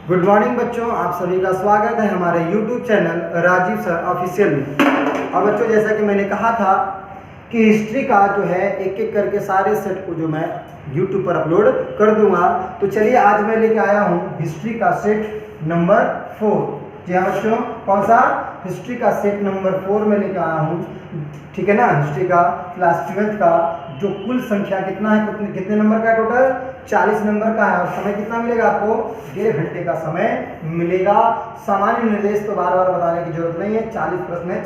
Good morning बच्चों, आप सभी का स्वागत है हमारे YouTube channel Rajiv sir official में। और बच्चों, जैसा कि मैंने कहा था कि हिस्ट्री का जो है एक एक करके सारे सेट को जो मैं YouTube पर अपलोड कर दूंगा, तो चलिए आज मैं लेके आया हूँ हिस्ट्री का सेट नंबर 4। जी हाँ बच्चों, कौन सा? हिस्ट्री का सेट नंबर 4 में लेके आया हूँ। ठीक है ना। हिस्ट्री का क्लास 12 का जो कुल संख्या कितना है, कितने नंबर का है? टोटल 40 नंबर का है। और समय कितना मिलेगा आपको? 1.5 घंटे का समय मिलेगा। सामान्य निर्देश तो बार बार बताने की जरूरत नहीं है। 40 प्रश्न है,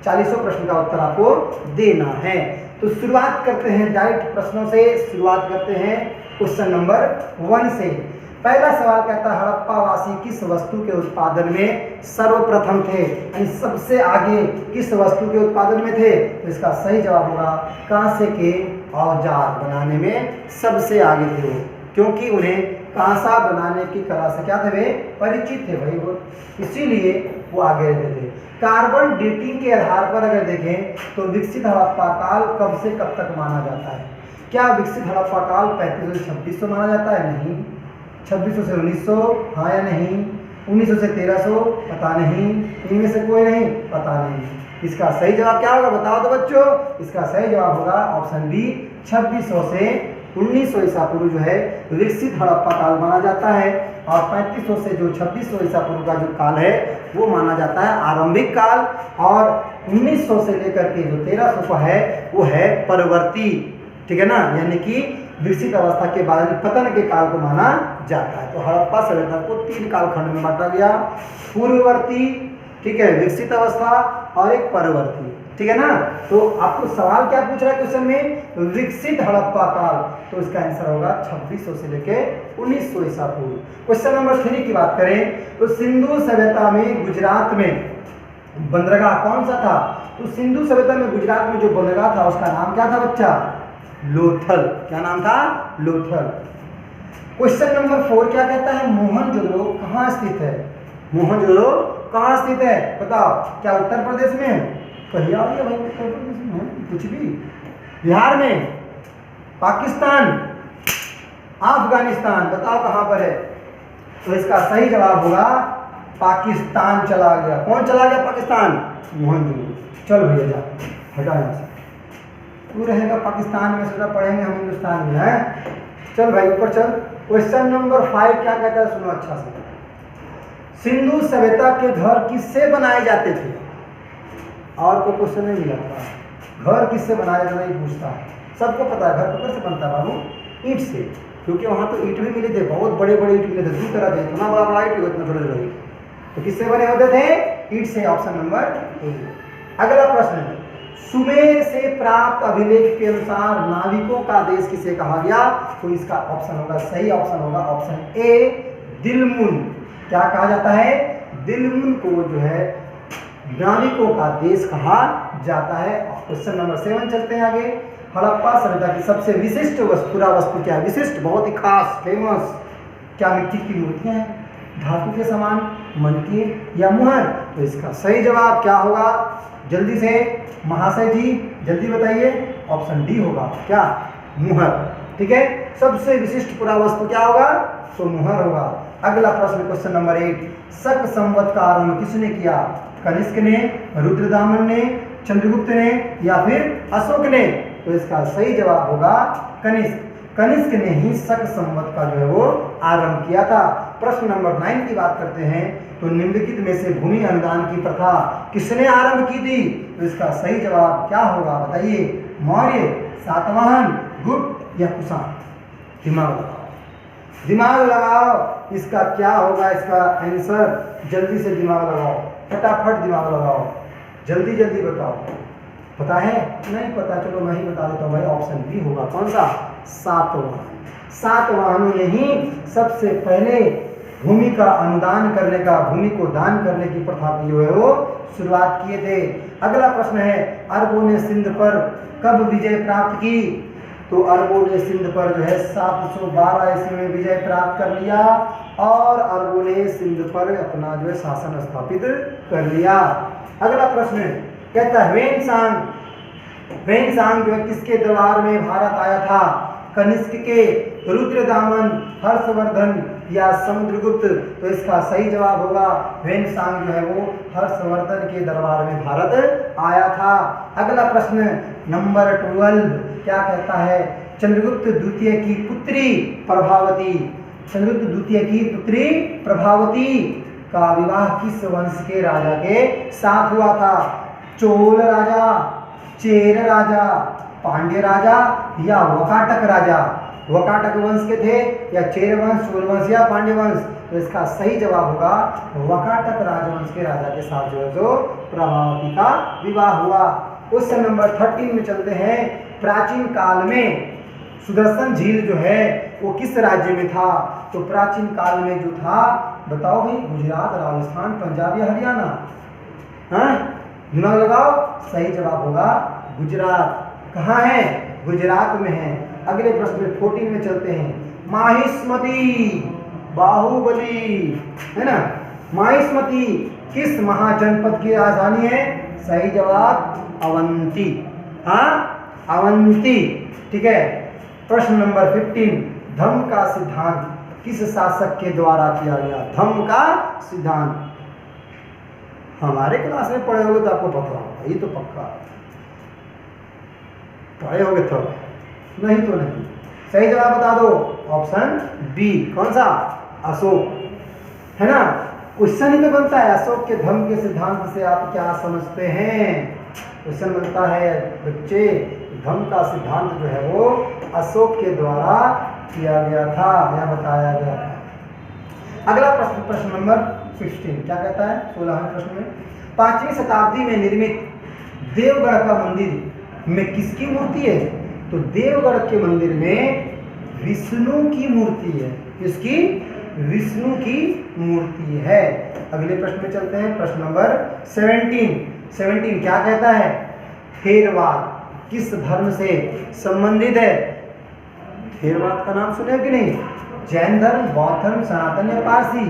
40 प्रश्न का उत्तर आपको देना है। तो शुरुआत करते हैं डायरेक्ट प्रश्नों से। शुरुआत करते हैं क्वेश्चन नंबर 1 से। पहला सवाल कहता है, हड़प्पा वासी किस वस्तु के उत्पादन में सर्वप्रथम थे? यानी सबसे आगे किस वस्तु के उत्पादन में थे? तो इसका सही जवाब होगा कांसे के औजार बनाने में सबसे आगे थे वो, क्योंकि उन्हें कांसा बनाने की कला से क्या थे? वे परिचित थे भाई वो, इसीलिए वो आगे रहते थे। कार्बन डेटिंग के आधार पर अगर देखें तो विकसित हड़प्पा काल कब से कब तक माना जाता है? क्या विकसित हड़प्पा काल 3500 से 2600 माना जाता है? नहीं। 2600 से 1900, हाँ या नहीं? 1900 से 1300, पता नहीं। इनमें से कोई नहीं, पता नहीं। इसका सही जवाब क्या होगा, बताओ तो बच्चों। इसका सही जवाब होगा ऑप्शन बी, 2600 से 1900 ईसा पूर्व जो है विकसित हड़प्पा काल माना जाता है। और 3500 से जो 2600 ईसा पूर्व का जो काल है वो माना जाता है आरंभिक काल। और 1900 से लेकर के जो 1300 का है वो है परवर्ती। ठीक है ना, यानी कि विकसित अवस्था के बाद पतन के काल को माना जाता है। तो हड़प्पा सभ्यता को 3 कालखंड में बांटा गया, पूर्ववर्ती, ठीक है, विकसित अवस्था और एक परवर्ती। ठीक है ना। तो आपको सवाल क्या पूछ रहा है क्वेश्चन में? विकसित हड़प्पा काल। तो इसका आंसर होगा 2600 से लेके 1900 ईसा पूर्व। क्वेश्चन नंबर 3 की बात करें तो सिंधु सभ्यता में गुजरात में बंदरगाह कौन सा था? तो सिंधु सभ्यता में गुजरात में जो बंदरगाह था उसका नाम क्या था बच्चा? लोथल। क्या नाम था? लोथल। क्वेश्चन नंबर 4 क्या कहता है? मोहनजोदड़ो कहाँ स्थित है? मोहनजोदड़ो कहाँ स्थित है बताओ। क्या उत्तर प्रदेश में? कहीं आ गया भाई, उत्तर प्रदेश में कुछ भी, बिहार में, पाकिस्तान, अफगानिस्तान, बताओ कहाँ पर है? तो इसका सही जवाब होगा पाकिस्तान चला गया। कौन चला गया पाकिस्तान? मोहनजोदड़ो। चल भैया जा, हटा यहाँ से। तू रहेगा पाकिस्तान में, सोचा पढ़ेंगे हम हिंदुस्तान में, है? चल भाई ऊपर चल। क्वेश्चन नंबर 5 क्या कहता है? सुनो अच्छा से। सिंधु सभ्यता के घर किससे बनाए जाते थे? और कोई क्वेश्चन नहीं मिला था। घर किससे बनाया जाता नहीं पूछता है, सबको पता है। घर कब से बनता है बाबू? ईंट से, क्योंकि वहां तो ईंट भी मिले थे, बहुत बड़े बड़े ईंट मिले थे, 2 तरह के, इतना बड़ा बड़ा ईंट, इतना छोटे छोटे। तो किससे बने होते थे? ईंट से। Option number 1। अगला प्रश्न, सुमेर से प्राप्त अभिलेख के अनुसार नाविकों का देश किसे कहा गया? तो इसका ऑप्शन होगा, सही ऑप्शन होगा ऑप्शन ए, दिलमुन। क्या कहा जाता है? दिलमुन को जो है नाविकों का देश कहा जाता है। क्वेश्चन नंबर 7 चलते हैं आगे। हड़प्पा सभ्यता की सबसे विशिष्ट पुरावस्तु क्या है? विशिष्ट, बहुत ही खास, फेमस। क्या मिट्टी की मूर्तियां हैं, धातु के समान, मनकी या मुहर? तो इसका सही जवाब क्या होगा? जल्दी से महाशय जी जल्दी बताइए। ऑप्शन डी होगा, क्या? मुहर। ठीक है, सबसे विशिष्ट पुरावस्तु क्या होगा? तो मुहर होगा। अगला प्रश्न क्वेश्चन नंबर 8, शक संवत का आरंभ किसने किया? कनिष्क ने, रुद्रदामन ने, चंद्रगुप्त ने या फिर अशोक ने? तो इसका सही जवाब होगा कनिष्क। कनिष्क ने ही शक संवत का जो है वो आरंभ किया था। प्रश्न नंबर 9 की बात करते हैं तो निम्नलिखित में से भूमि अनुदान की प्रथा किसने आरंभ की थी? तो इसका सही जवाब क्या होगा बताइए? मौर्य, सातवाहन, गुप्त या कुषाण? दिमाग लगाओ, दिमाग लगाओ। इसका क्या होगा इसका आंसर? जल्दी से दिमाग लगाओ, फटाफट दिमाग लगाओ, जल्दी जल्दी बताओ। पता है? नहीं पता, चलो मैं ही बता देता हूँ भाई। ऑप्शन बी होगा, कौन सा? सातवाहन। सातवाहनों ने ही सबसे पहले भूमि का अनुदान करने का, भूमि को दान करने की प्रथा की जो है वो शुरुआत किए थे। अगला प्रश्न है, अरबों ने सिंध पर कब विजय प्राप्त की? तो अरबों ने सिंध पर जो है 712 ईस्वी में विजय प्राप्त कर लिया और अरबों ने सिंध पर अपना जो है शासन स्थापित कर लिया। अगला प्रश्न कहता है, वेनसांग जो है किसके दरबार में भारत आया था? कनिष्क के, रुद्रदामन, हर्षवर्धन या समुद्रगुप्त? तो इसका सही जवाब होगा ह्वेनसांग जो है वो हर्षवर्धन के दरबार में भारत आया था। अगला प्रश्न नंबर 12 क्या कहता है? चंद्रगुप्त द्वितीय की पुत्री प्रभावती, चंद्रगुप्त द्वितीय की पुत्री प्रभावती का विवाह किस वंश के राजा के साथ हुआ था? चोल राजा, चेर राजा, पांड्य राजा या वकाटक राजा? वकाटक वंश के थे या चेर वंश, चोल वंश या पांड्य वंश? तो इसका सही जवाब होगा वकाटक राजवंश के राजा के साथ जो है जो प्रभावती का विवाह हुआ। क्वेश्चन नंबर 13 में चलते हैं। प्राचीन काल में सुदर्शन झील जो है वो किस राज्य में था? तो प्राचीन काल में जो था, बताओ भाई, गुजरात, राजस्थान, पंजाब या हरियाणा? दिमाग लगाओ, सही जवाब होगा गुजरात। कहाँ है? गुजरात में है। अगले प्रश्न 14 में चलते हैं। माहिष्मती, बाहुबली, है ना, माहिष्मती किस महाजनपद की राजधानी है? सही जवाब अवंती। अवंती, ठीक है। प्रश्न नंबर 15। धम्म का सिद्धांत किस शासक के द्वारा किया गया? धम्म का सिद्धांत हमारे क्लास में पढ़े होगे तो आपको पता होगा, ये तो पक्का पढ़े होगे तो, नहीं तो नहीं। सही जवाब बता दो, ऑप्शन बी। कौन सा? अशोक, है ना। क्वेश्चन ही तो बनता है, अशोक के धम्म के सिद्धांत से आप क्या समझते हैं? क्वेश्चन बनता है बच्चे, धम्म का सिद्धांत जो है वो अशोक के द्वारा किया गया था या बताया गया था। अगला प्रश्न, प्रश्न नंबर 16 क्या कहता है? 16वें प्रश्न में, 5वीं शताब्दी में निर्मित देवगढ़ का मंदिर में किसकी मूर्ति है? तो देवगढ़ के मंदिर में विष्णु की मूर्ति है। किसकी? विष्णु की मूर्ति है। अगले प्रश्न में चलते हैं। प्रश्न नंबर 17 क्या कहता है? थेरवाद किस धर्म से संबंधित है? थेरवाद का नाम सुने कि नहीं? जैन धर्म, बौद्ध धर्म, सनातन या पारसी?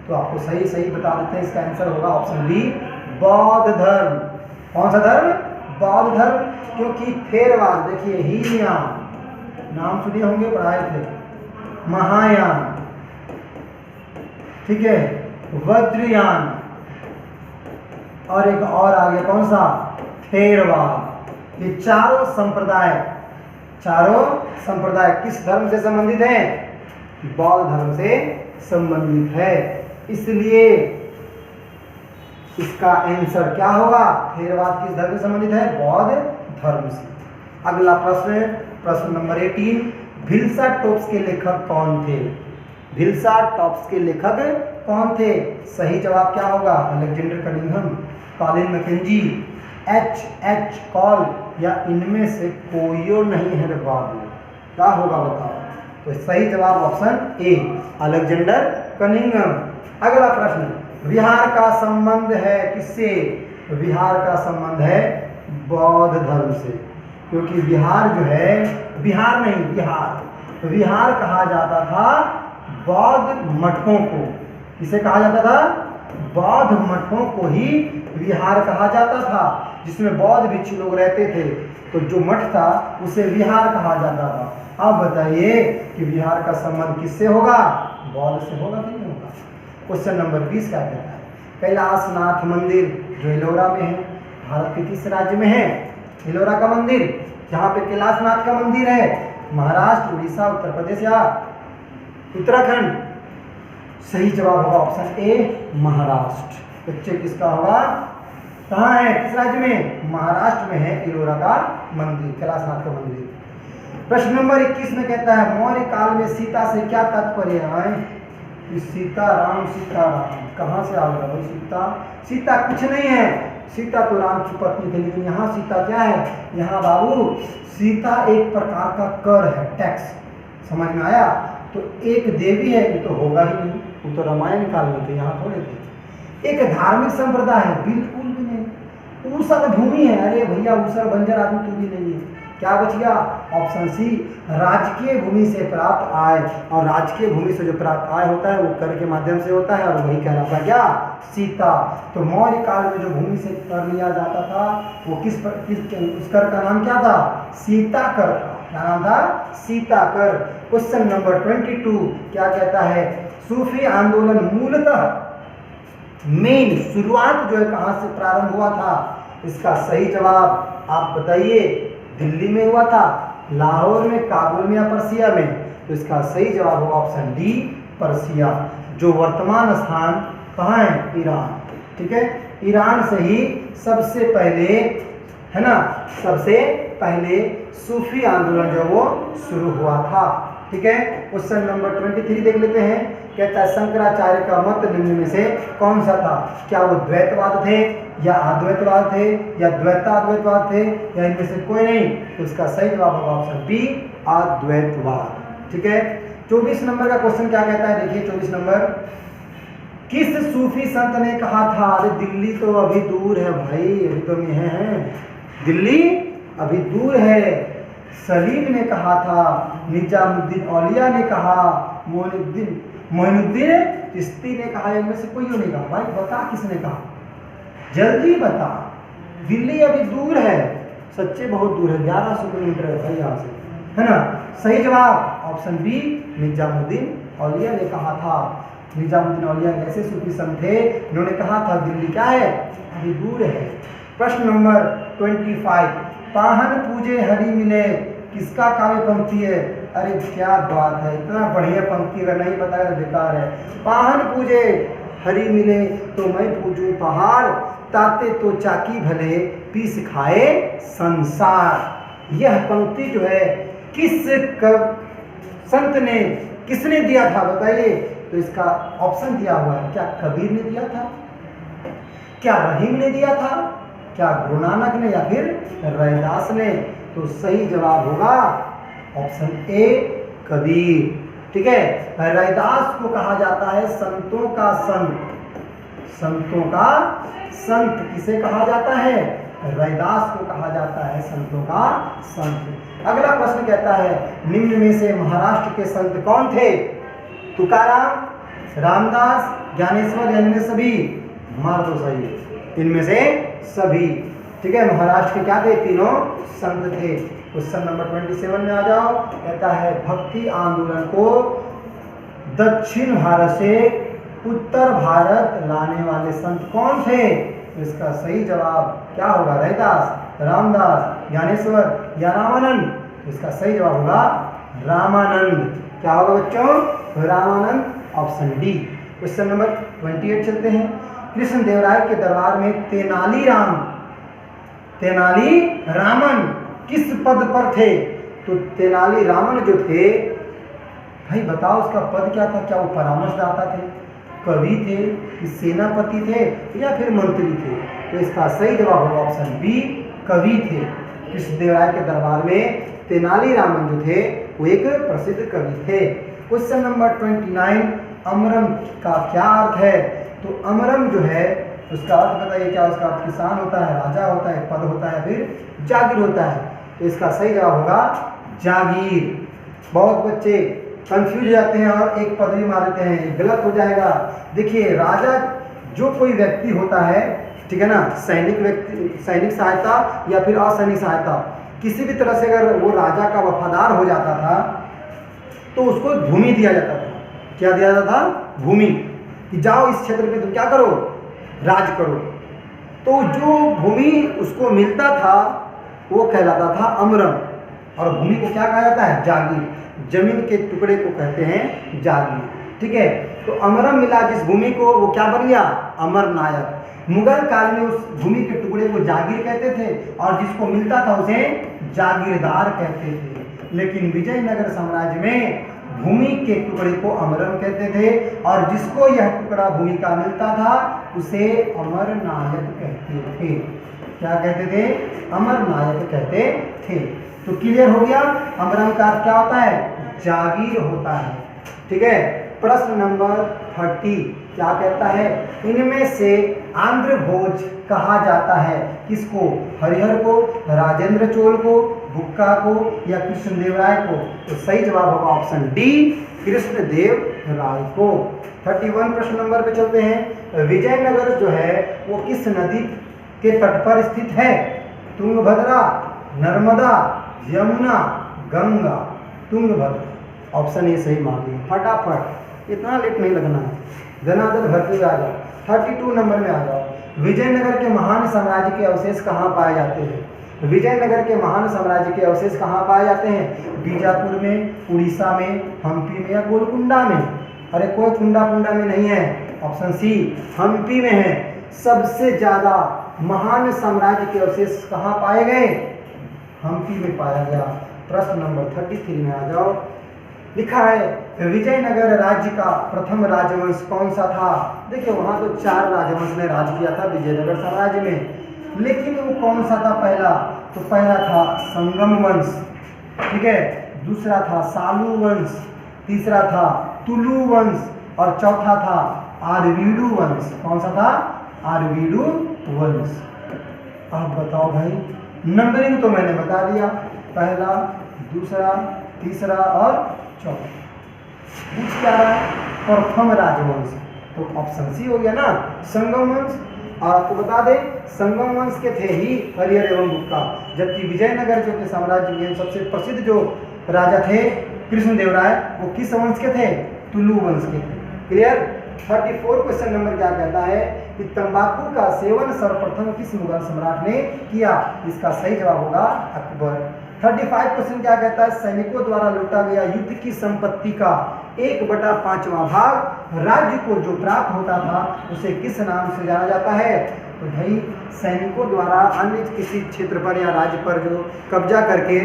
तो आपको सही बता देते हैं, इसका आंसर होगा ऑप्शन बी, बौद्ध धर्म। कौन सा धर्म? बौद्ध धर्म। क्योंकि थेरवाद, देखिए, हीनयान नाम सुने होंगे, पढ़ाए थे, महायान, ठीक है, वज्रयान, और एक और आ गया, कौन सा? थेरवाद। ये चारों संप्रदाय किस धर्म से संबंधित हैं? बौद्ध धर्म से संबंधित है। इसलिए इसका आंसर क्या होगा? थेरवाद किस धर्म से संबंधित है? बौद्ध धर्म से। अगला प्रश्न, प्रश्न नंबर 18। भिल्सा टॉप्स के लेखक कौन थे? भिल्सा टॉप्स के लेखक कौन थे? सही जवाब क्या होगा? Alexander Cunningham, Colin McKenzie, H call या इनमें से कोई नहीं है बाबू? क्या होगा बताओ? तो सही जवाब ऑप्शन ए, अलेक्जेंडर कनिंघम। अगला प्रश्न, बिहार का संबंध है किससे? बिहार का संबंध है बौद्ध धर्म से। क्योंकि बिहार जो है, बिहार नहीं, बिहार कहा जाता था बौद्ध मठों को। किसे कहा जाता था? बौद्ध मठों को ही विहार कहा जाता था, जिसमें बौद्ध भिक्षु लोग रहते थे। तो जो मठ था उसे विहार कहा जाता था। अब बताइए कि बिहार का संबंध किससे होगा? बौद्ध से होगा कि नहीं होगा? क्वेश्चन नंबर 20 क्या कहता है? कैलाशनाथ मंदिर जो एलोरा में है, भारत के किस राज्य में है? एलोरा का मंदिर, जहाँ पे कैलाशनाथ का मंदिर है, महाराष्ट्र, उड़ीसा, उत्तर प्रदेश या उत्तराखंड? सही जवाब होगा ऑप्शन ए, महाराष्ट्र। बच्चे किसका होगा? कहाँ है, किस राज्य में? महाराष्ट्र में है एलोरा का मंदिर, कैलाशनाथ का मंदिर। प्रश्न नंबर 21 में कहता है, मौर्य काल में सीता से क्या तात्पर्य है? सीताराम, कहाँ से आ गया भाई? सीता कुछ नहीं है, सीता तो राम की पत्नी थी। लेकिन यहाँ सीता क्या है? यहाँ बाबू सीता एक प्रकार का कर है, टैक्स। समझ में आया? तो एक देवी है, ये तो होगा ही नहीं, वो तो रामायण काल में थे, यहाँ थोड़े थे। एक धार्मिक संप्रदाय है, बिल्कुल भी नहीं। ऊसर भूमि है, अरे भैया ऊसर बंजर आदमी तो भी नहीं है। क्या बच गया? ऑप्शन सी, राजकीय भूमि से प्राप्त आय। और राजकीय भूमि से जो प्राप्त आय होता है वो कर के माध्यम से होता है, और वही कहलाता है क्या? सीता। तो मौर्य काल में जो भूमि से कर लिया जाता था वो किस उस कर का नाम क्या था? सीता कर था। क्या नाम था? सीताकर। क्वेश्चन नंबर 22 क्या कहता है, सूफी आंदोलन मूलतः मेन शुरुआत जो है कहां से प्रारंभ हुआ था? इसका सही जवाब आप बताइए। दिल्ली में हुआ था, लाहौर में, काबुल में या पर्सिया में? तो इसका सही जवाब होगा ऑप्शन डी, पर्सिया, जो वर्तमान स्थान कहाँ है? ईरान। ठीक है, ईरान से ही सबसे पहले, है ना, सबसे पहले सूफी आंदोलन जो वो शुरू हुआ था। ठीक है, क्वेश्चन नंबर 23 देख लेते हैं। कहता है शंकराचार्य का मत निम्न में से कौन सा था? क्या वो द्वैतवाद थे या अद्वैतवाद थे या द्वैताद्वैतवाद थे या इनमें से कोई नहीं? तो इसका सही जवाब होगा ऑप्शन बी, अद्वैतवाद। ठीक है, 24 नंबर का क्वेश्चन क्या कहता है, देखिए 24 नंबर, किस सूफी संत ने कहा था? अरे दिल्ली तो अभी दूर है भाई, अभी तो हम यहाँ हैं, दिल्ली अभी दूर है। सलीम ने कहा था, निजामुद्दीन औलिया ने कहा, मोइनुद्दीन चिश्ती ने कहा, इनमें से कोई नहीं कहा? भाई बता किसने कहा, जल्दी बता। दिल्ली अभी दूर है, सच्चे बहुत दूर है, 1100 किलोमीटर है भाई यहाँ से, है ना। सही जवाब ऑप्शन बी, निजामुद्दीन औलिया ने कहा था। निजामुद्दीन औलिया ऐसे सूफी संत थे, इन्होंने कहा था दिल्ली क्या है? अभी दूर है। प्रश्न नंबर 25, पाहन पूजे हरि मिले किसका काव्य पंक्ति है? अरे क्या बात है, इतना बढ़िया पंक्ति, अगर नहीं बताया तो बेकार है। पाहन पूजे हरि मिले तो मैं पूजूं पहाड़, ताते तो चाकी भले पीस खाए संसार। यह पंक्ति जो है किस संत ने, किसने दिया था बताइए? तो इसका ऑप्शन दिया हुआ है, क्या कबीर ने दिया था, क्या रहीम ने दिया था, क्या गुरु नानक ने या फिर रैदास ने? तो सही जवाब होगा ऑप्शन ए, कबीर। ठीक है, रैदास को कहा जाता है संतों का संत, संतों का संत किसे कहा जाता है? रैदास को कहा जाता है संतों का संत। अगला प्रश्न कहता है, निम्न में से महाराष्ट्र के संत कौन थे? तुकाराम, रामदास, ज्ञानेश्वर या इनमें सभी? मार दो सही, इनमें से सभी। ठीक है, महाराष्ट्र के क्या थे? तीनों संत थे। क्वेश्चन नंबर 27 में आ जाओ। कहता है भक्ति आंदोलन को दक्षिण भारत से उत्तर भारत लाने वाले संत कौन थे? तो इसका सही जवाब क्या होगा? रैदास, रामदास, ज्ञानेश्वर या रामानंद? तो इसका सही जवाब होगा रामानंद। क्या होगा बच्चों? Ramanand, option D. Question number 28 चलते हैं। कृष्ण देवराय के दरबार में तेनाली रामन किस पद पर थे? तो तेनाली रामन जो थे भाई बताओ उसका पद क्या था? क्या वो परामर्शदाता थे, कवि थे, सेनापति थे या फिर मंत्री थे? तो इसका सही जवाब होगा ऑप्शन बी, कवि थे। कृष्णदेवराय के दरबार में तेनाली रामन जो थे वो एक प्रसिद्ध कवि थे। क्वेश्चन नंबर 29, अमरम का क्या अर्थ है? तो अमरम जो है उसका अर्थ बताइए, क्या उसका अर्थ किसान होता है, राजा होता है, पद होता है, फिर जागीर होता है? तो इसका सही जवाब होगा जागीर। बहुत बच्चे कंफ्यूज हो जाते हैं और एक पद भी मार देते हैं, गलत हो जाएगा। देखिए राजा जो कोई व्यक्ति होता है, ठीक है ना, सैनिक व्यक्ति, सैनिक सहायता या फिर असैनिक सहायता, किसी भी तरह से अगर वो राजा का वफादार हो जाता था तो उसको भूमि दिया जाता था। क्या दिया जाता था? भूमि, कि जाओ इस क्षेत्र में तुम क्या करो, राज करो। तो जो भूमि उसको मिलता था वो कहलाता था अमरम, और भूमि को क्या कहा जाता है? जागीर। जमीन के टुकड़े को कहते हैं जागीर। ठीक है, तो अमरम मिला जिस भूमि को, वो क्या बन गया? अमर नायक। मुगल काल में उस भूमि के टुकड़े को जागीर कहते थे और जिसको मिलता था उसे जागीरदार कहते थे। लेकिन विजयनगर साम्राज्य में भूमि के टुकड़े को अमरम कहते थे और जिसको यह टुकड़ा भूमि का मिलता था उसे अमर नायक कहते थे। क्या कहते थे? अमर नायक कहते थे। तो क्लियर हो गया, अमरम का अर्थ क्या होता है? जागीर होता है। ठीक है, प्रश्न नंबर 30 क्या कहता है? इनमें से आंध्र भोज कहा जाता है किसको? हरिहर को, राजेंद्र चोल को, बुक्का को या कृष्णदेवराय को? तो सही जवाब होगा ऑप्शन डी, कृष्णदेव राय को। 31 प्रश्न नंबर पे चलते हैं। विजयनगर जो है वो किस नदी के तट पर स्थित है? तुंगभद्रा, नर्मदा, यमुना, गंगा? तुंगभद्र, ऑप्शन ए सही मान लिया। फटाफट, इतना लेट नहीं लगना है, धनाधन भरते हुए आ जाओ। 32 नंबर में आ जाओ। विजयनगर के महान साम्राज्य के अवशेष कहाँ पाए जाते हैं? विजयनगर के महान साम्राज्य के अवशेष कहाँ पाए जाते हैं? बीजापुर में, उड़ीसा में, हम्पी में या गोलकुंडा में? अरे कोई कुंडा कुंडा में नहीं है, ऑप्शन सी हम्पी में है। सबसे ज्यादा महान साम्राज्य के अवशेष कहाँ पाए गए? हम्पी में पाया गया। प्रश्न नंबर 33 में आ जाओ। लिखा है विजयनगर राज्य का प्रथम राजवंश कौन सा था? देखिए वहां तो 4 राजवंश ने राज किया था विजयनगर साम्राज्य में, लेकिन वो कौन सा था पहला? तो पहला था संगम वंश, ठीक है, दूसरा था सालू वंश, तीसरा था तुलु वंश और चौथा था आरवीडू वंश। कौन सा था? आरवीडू वंश। अब बताओ भाई, नंबरिंग तो मैंने बता दिया, पहला, दूसरा, तीसरा और चौथा। पूछ क्या रहा है? प्रथम राजवंश, तो ऑप्शन सी हो गया ना, संगम वंश। और आपको बता दें संगम वंश के थे ही हरिहर एवं गुप्ता, जबकि विजयनगर जो के साम्राज्य के सबसे प्रसिद्ध जो राजा थे कृष्णदेवराय, वो किस वंश के थे? तुलु वंश के थे। क्लियर? 34 क्वेश्चन नंबर क्या कहता है कि तंबाकू का सेवन सर्वप्रथम किस मुगल सम्राट ने किया? इसका सही जवाब होगा अकबर। 35 क्वेश्चन क्या कहता है? सैनिकों द्वारा लूटा गया युद्ध की संपत्ति का 1/5वां भाग राज्य को जो प्राप्त होता था उसे किस नाम से जाना जाता है? तो भाई सैनिकों द्वारा अन्य किसी क्षेत्र पर या राज्य पर जो कब्जा करके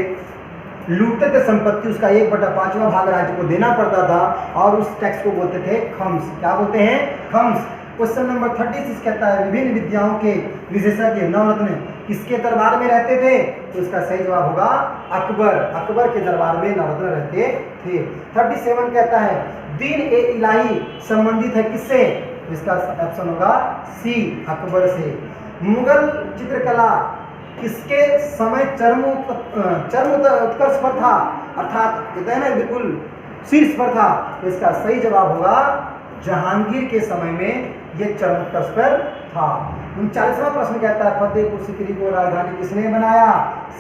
लूटते थे संपत्ति, उसका 1/5वां भाग राज्य को देना पड़ता था और उस टैक्स को बोलते थे खम्स। क्या बोलते हैं? खम्स। क्वेश्चन नंबर 36 कहता है विभिन्न विद्याओं के विशेषज्ञ नवरत्न किसके दरबार में रहते थे? तो इसका सही जवाब होगा अकबर। अकबर के दरबार में नवरत्न रहते थे। 37 कहता है दीन ए इलाही संबंधित है किससे? तो इसका ऑप्शन होगा सी अकबर से। मुगल चित्रकला किसके समय चरम उत्कर्ष पर था? अर्थात कहते हैं ना बिल्कुल शीर्ष पर था, तो इसका सही जवाब होगा जहांगीर के समय में ये चरम उत्कर्ष पर था। 39वां प्रश्न कहता है फतेहपुर सीकरी को राजधानी किसने बनाया?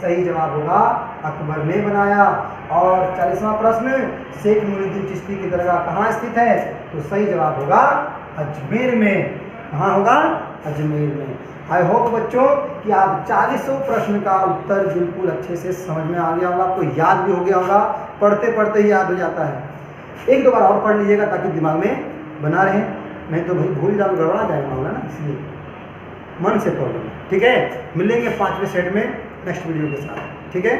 सही जवाब होगा अकबर ने बनाया। और 40वां प्रश्न शेख मुईनुद्दीन चिश्ती की दरगाह कहाँ स्थित है? तो सही जवाब होगा अजमेर में। कहाँ होगा? अजमेर में। आई होप बच्चों कि आप 40 प्रश्न का उत्तर बिल्कुल अच्छे से समझ में आ गया होगा, आपको याद भी हो गया होगा, पढ़ते पढ़ते ही याद हो जाता है। एक दो बार और पढ़ लीजिएगा ताकि दिमाग में बना रहे, नहीं तो भाई भूल जाओ, गड़बड़ा जाएगा होगा ना, इसलिए मन से पढ़ लो। ठीक है, मिलेंगे 5वें सेट में नेक्स्ट वीडियो के साथ। ठीक है।